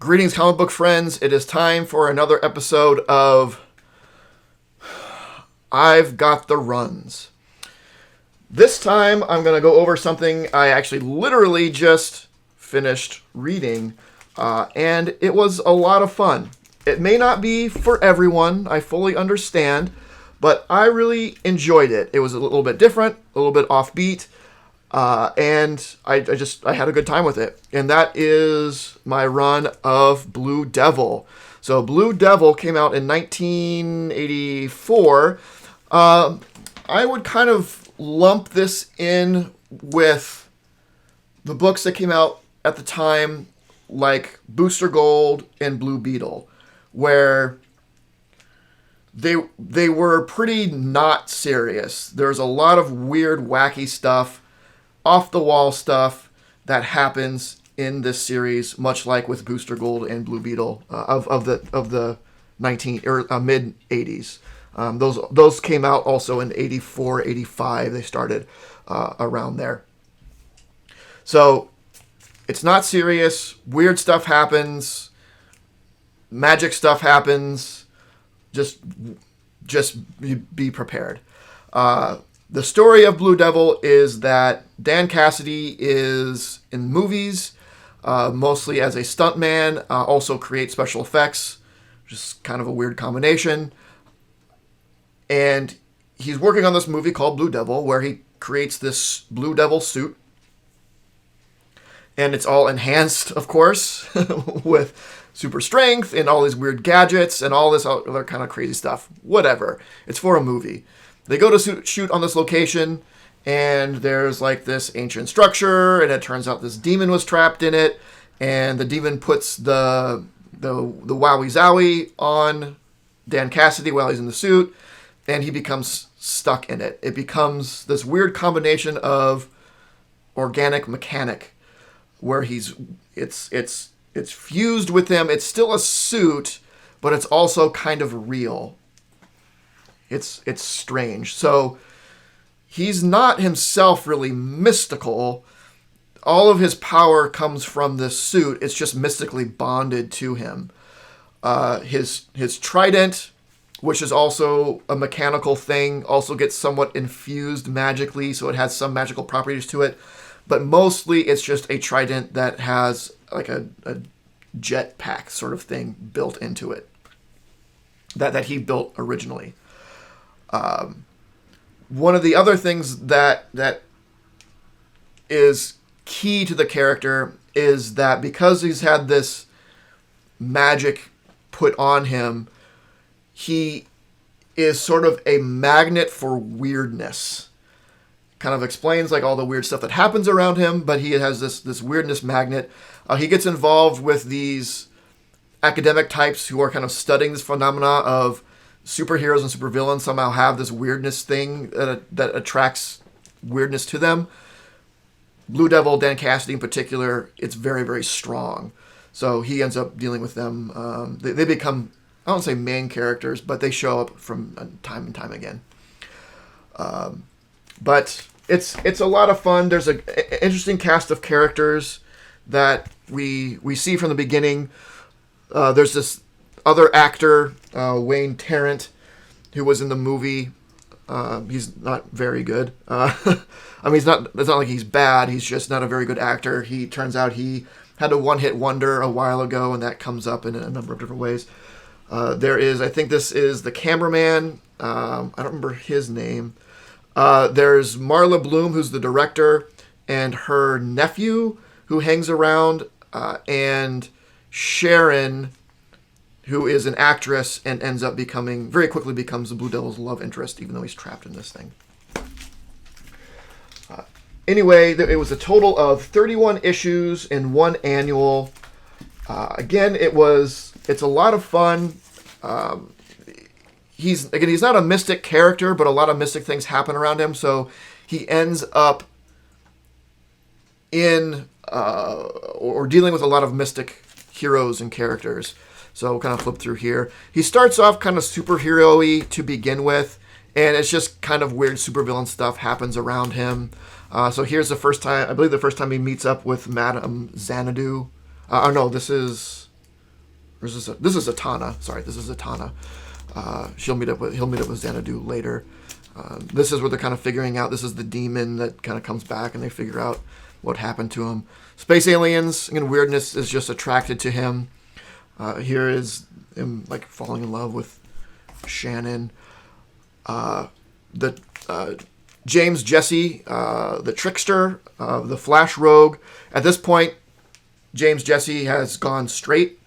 Greetings, comic book friends. It is time for another episode of I've Got the Runs. This time, I'm going to go over something I actually literally just finished reading, and it was a lot of fun. It may not be for everyone, I fully understand, but I really enjoyed it. It was a little bit different, a little bit offbeat, and I had a good time with it. And that is my run of Blue Devil. So Blue Devil came out in 1984. I would kind of lump this in with the books that came out at the time, like Booster Gold and Blue Beetle, where they were pretty not serious. There's a lot of weird, wacky stuff, off-the-wall stuff that happens in this series, much like with Booster Gold and Blue Beetle of the mid 80s. Those came out also in 84, 85. They started around there. So it's not serious. Weird stuff happens. Magic stuff happens. Just be prepared. The story of Blue Devil is that Dan Cassidy is in movies, mostly as a stuntman, also creates special effects, just kind of a weird combination. And he's working on this movie called Blue Devil, where he creates this Blue Devil suit. And it's all enhanced, of course, with super strength and all these weird gadgets and all this other kind of crazy stuff. Whatever. It's for a movie. They go to shoot on this location, and there's like this ancient structure, and it turns out this demon was trapped in it, and the demon puts the wowie zowie on Dan Cassidy while he's in the suit, and he becomes stuck in it. It becomes this weird combination of organic mechanic, where it's fused with him. It's still a suit, but it's also kind of real. It's strange. So he's not himself really mystical. All of his power comes from this suit. It's just mystically bonded to him. His trident, which is also a mechanical thing, also gets somewhat infused magically, so it has some magical properties to it. But mostly it's just a trident that has like a jetpack sort of thing built into it that he built originally. One of the other things that is key to the character is that because he's had this magic put on him, he is sort of a magnet for weirdness. Kind of explains like all the weird stuff that happens around him, but he has this weirdness magnet. He gets involved with these academic types who are kind of studying this phenomena of superheroes and supervillains somehow have this weirdness thing that attracts weirdness to them. Blue Devil, Dan Cassidy in particular, it's very, very strong. So he ends up dealing with them. They become, I don't say main characters, but they show up from time and time again. But it's a lot of fun. There's an interesting cast of characters that we see from the beginning. There's this other actor, Wayne Tarrant, who was in the movie. He's not very good. I mean, it's not like he's bad. He's just not a very good actor. He turns out he had a one-hit wonder a while ago, and that comes up in a number of different ways. I think this is the cameraman. I don't remember his name. There's Marla Bloom, who's the director, and her nephew, who hangs around, and Sharon, who is an actress and very quickly becomes the Blue Devil's love interest, even though he's trapped in this thing. Anyway, it was a total of 31 issues in one annual. Again, it's a lot of fun. He's not a mystic character, but a lot of mystic things happen around him, so he ends up in or dealing with a lot of mystic heroes and characters. So we'll kind of flip through here. He starts off kind of superhero-y to begin with, and it's just kind of weird supervillain stuff happens around him. So here's the first time he meets up with Madame Xanadu. This is This is Zatanna. Sorry, this is Zatanna. He'll meet up with Xanadu later. This is where they're kind of figuring out. This is the demon that kind of comes back, and they figure out what happened to him. Space aliens, again, weirdness is just attracted to him. Here is him like falling in love with Shannon. James Jesse, the trickster, the Flash rogue. At this point, James Jesse has gone straight,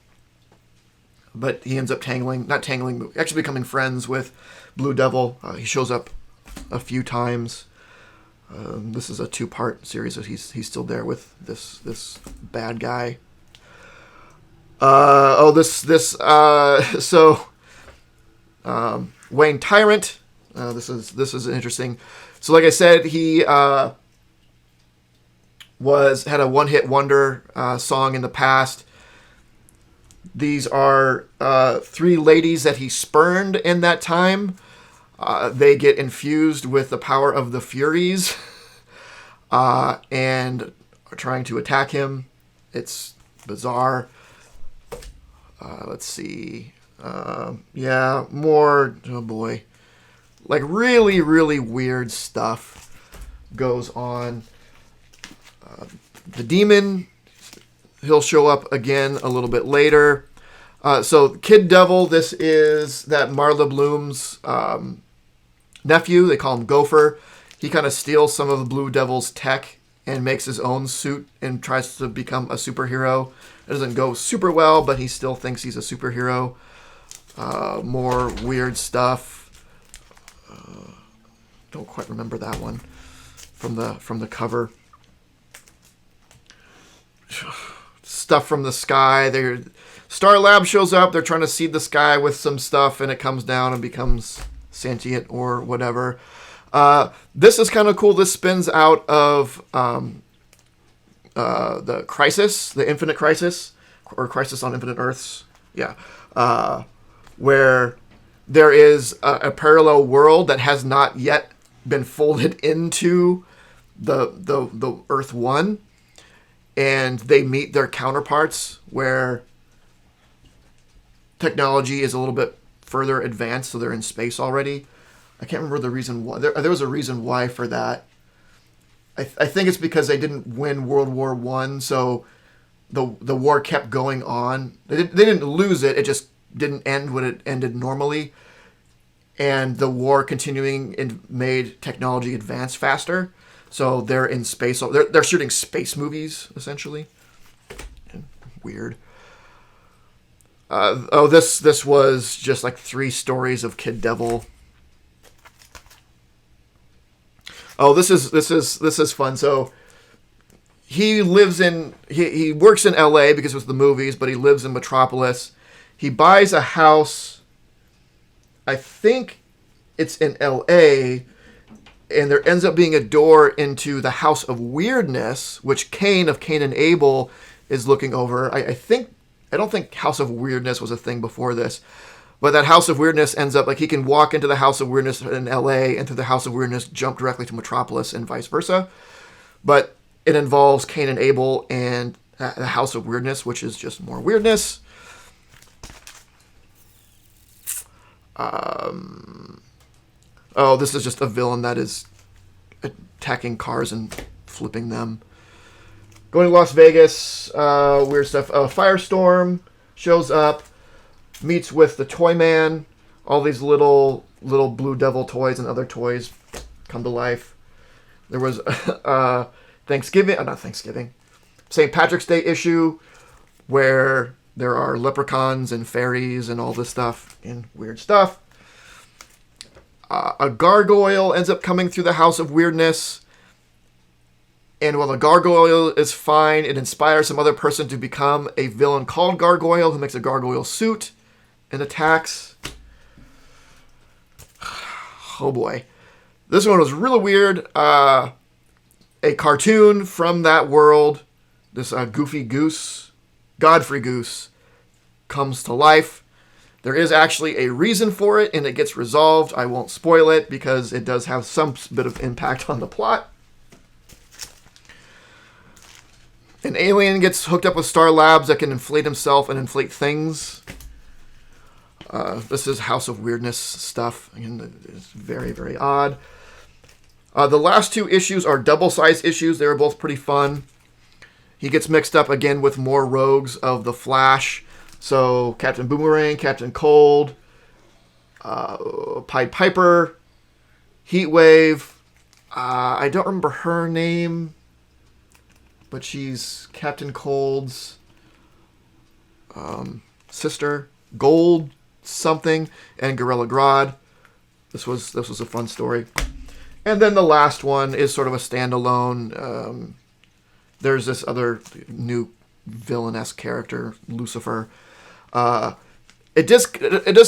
but he ends up actually becoming friends with Blue Devil. He shows up a few times. This is a 2-part series, so he's still there with this bad guy. Wayne Tyrant. This is interesting. So, like I said, he had a one-hit wonder song in the past. These are 3 ladies that he spurned in that time. They get infused with the power of the Furies and are trying to attack him. It's bizarre. Let's see. More. Oh boy. Like really, really weird stuff goes on. The demon, he'll show up again a little bit later. So Kid Devil, this is that Marla Bloom's nephew. They call him Gopher. He kind of steals some of the Blue Devil's tech and makes his own suit and tries to become a superhero. It doesn't go super well, but he still thinks he's a superhero. More weird stuff. Don't quite remember that one from the cover. Stuff from the sky. Star Lab shows up. They're trying to seed the sky with some stuff, and it comes down and becomes sentient or whatever. This is kind of cool. This spins out of the Crisis, the Infinite Crisis, or Crisis on Infinite Earths. Yeah. Where there is a parallel world that has not yet been folded into the Earth 1. And they meet their counterparts where technology is a little bit further advanced, so they're in space already. I can't remember the reason why. There was a reason why for that. I think it's because they didn't win World War I, so the war kept going on. They didn't lose it. It just didn't end when it ended normally. And the war continuing made technology advance faster. So they're in space. They're shooting space movies, essentially. Weird. This was just like 3 stories of Kid Devil. Oh, this is fun. So he lives he works in LA because it was the movies, but he lives in Metropolis. He buys a house. I think it's in LA, and there ends up being a door into the House of Weirdness, which Cain of Cain and Abel is looking over. I don't think House of Weirdness was a thing before this, but that House of Weirdness ends up like he can walk into the House of Weirdness in LA and through the House of Weirdness jump directly to Metropolis and vice versa. But it involves Cain and Abel and the House of Weirdness, which is just more weirdness. This is just a villain that is attacking cars and flipping them. Going to Las Vegas, weird stuff. Firestorm shows up, meets with the Toy Man. All these little Blue Devil toys and other toys come to life. There was not Thanksgiving, St. Patrick's Day issue where there are leprechauns and fairies and all this stuff and weird stuff. A gargoyle ends up coming through the House of Weirdness. And while the gargoyle is fine, it inspires some other person to become a villain called Gargoyle, who makes a gargoyle suit and attacks. Oh boy. This one was really weird. A cartoon from that world, this goofy goose, Godfrey Goose, comes to life. There is actually a reason for it, and it gets resolved. I won't spoil it because it does have some bit of impact on the plot. An alien gets hooked up with Star Labs that can inflate himself and inflate things. This is House of Weirdness stuff. Again, it's very, very odd. The last 2 issues are double-sized issues. They were both pretty fun. He gets mixed up again with more rogues of the Flash. So Captain Boomerang, Captain Cold, Pied Piper, Heatwave. I don't remember her name, but she's Captain Cold's sister, Gold something, and Gorilla Grodd. This was a fun story. And then the last one is sort of a standalone. There's this other new villainous character, Lucifer. It does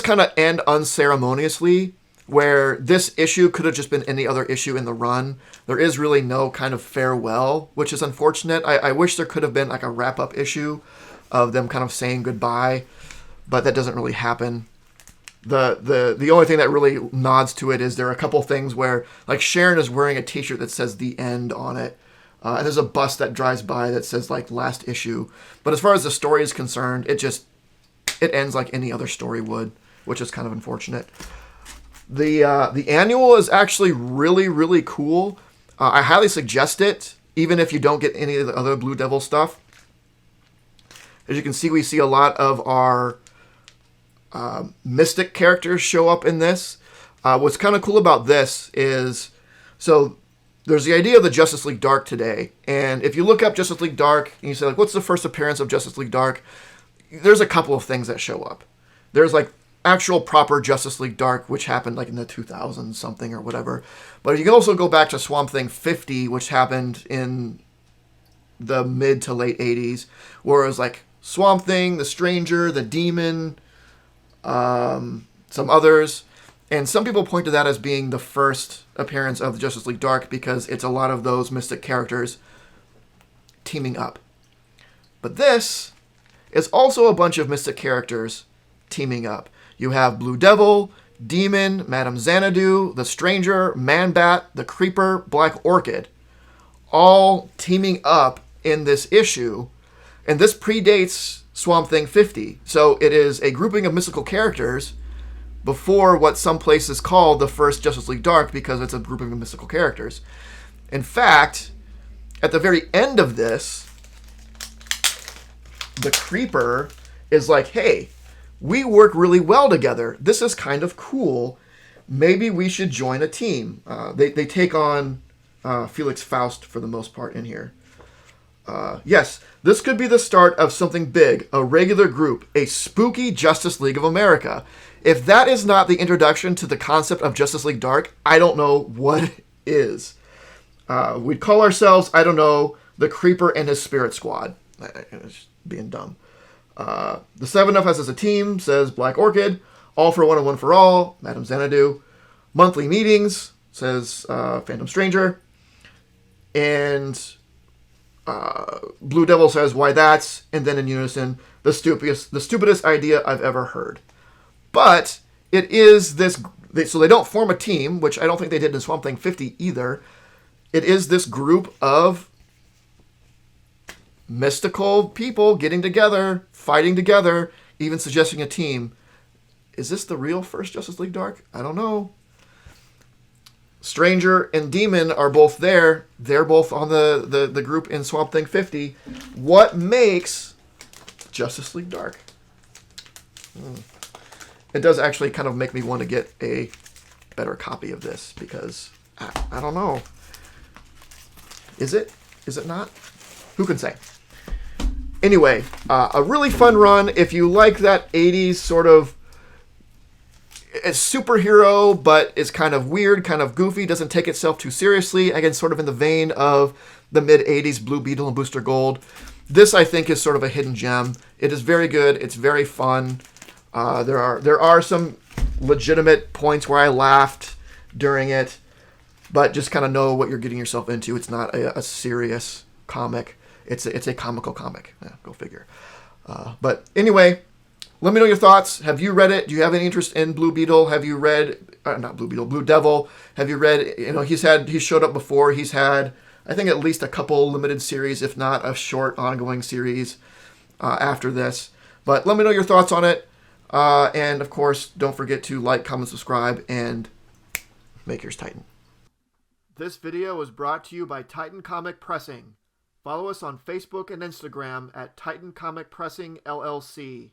kind of end unceremoniously, where this issue could have just been any other issue in the run. There is really no kind of farewell, which is unfortunate. I wish there could have been like a wrap-up issue of them kind of saying goodbye, but that doesn't really happen. The only thing that really nods to it is there are a couple things where, like, Sharon is wearing a t-shirt that says The End on it. And there's a bus that drives by that says, like, last issue. But as far as the story is concerned, it ends like any other story would, which is kind of unfortunate. The annual is actually really, really cool. I highly suggest it, even if you don't get any of the other Blue Devil stuff. As you can see, we see a lot of our mystic characters show up in this. What's kind of cool about this is, so there's the idea of the Justice League Dark today, and if you look up Justice League Dark and you say, like, what's the first appearance of Justice League Dark, there's a couple of things that show up. There's like actual proper Justice League Dark, which happened like in the 2000s something or whatever, but you can also go back to Swamp Thing 50, which happened in the mid to late 80s, where it was like Swamp Thing, the Stranger, the Demon, some others, and some people point to that as being the first appearance of the Justice League Dark because it's a lot of those mystic characters teaming up. But this is also a bunch of mystic characters teaming up. You have Blue Devil, Demon, Madame Xanadu, the Stranger, Man-Bat, the Creeper, Black Orchid, all teaming up in this issue, and this predates Swamp Thing 50. So it is a grouping of mystical characters before what some places call the first Justice League Dark, because it's a grouping of mystical characters. In fact, at the very end of this, the Creeper is like, hey, we work really well together. This is kind of cool. Maybe we should join a team. They take on Felix Faust for the most part in here. Yes, this could be the start of something big, a regular group, a spooky Justice League of America. If that is not the introduction to the concept of Justice League Dark, I don't know what is. We'd call ourselves, I don't know, the Creeper and his Spirit Squad. It's being dumb. The Seven of Us as a team, says Black Orchid. All for one and one for all, Madame Xanadu. Monthly meetings, says Phantom Stranger. And Blue Devil says, why that's, and then in unison, the stupidest idea I've ever heard. But it is this, so they don't form a team, which I don't think they did in Swamp Thing 50 either. It is this group of mystical people getting together, fighting together, even suggesting a team. Is this the real first Justice League Dark? I don't know. Stranger and Demon are both there. They're both on the group in Swamp Thing 50. What makes Justice League Dark? It does actually kind of make me want to get a better copy of this because I don't know. Is it? Is it not? Who can say? Anyway, a really fun run. If you like that 80s sort of a superhero, but is kind of weird, kind of goofy, doesn't take itself too seriously. Again, sort of in the vein of the mid-80s Blue Beetle and Booster Gold. This, I think, is sort of a hidden gem. It is very good. It's very fun. There are some legitimate points where I laughed during it, but just kind of know what you're getting yourself into. It's not a serious comic. It's a comical comic. Yeah, go figure. But anyway, let me know your thoughts. Have you read it? Do you have any interest in Blue Beetle? Have you read, not Blue Beetle, Blue Devil? Have you read, he showed up before. He's had I think at least a couple limited series, if not a short ongoing series after this. But let me know your thoughts on it. And of course, don't forget to like, comment, subscribe, and make yours Titan. This video was brought to you by Titan Comic Pressing. Follow us on Facebook and Instagram at Titan Comic Pressing LLC.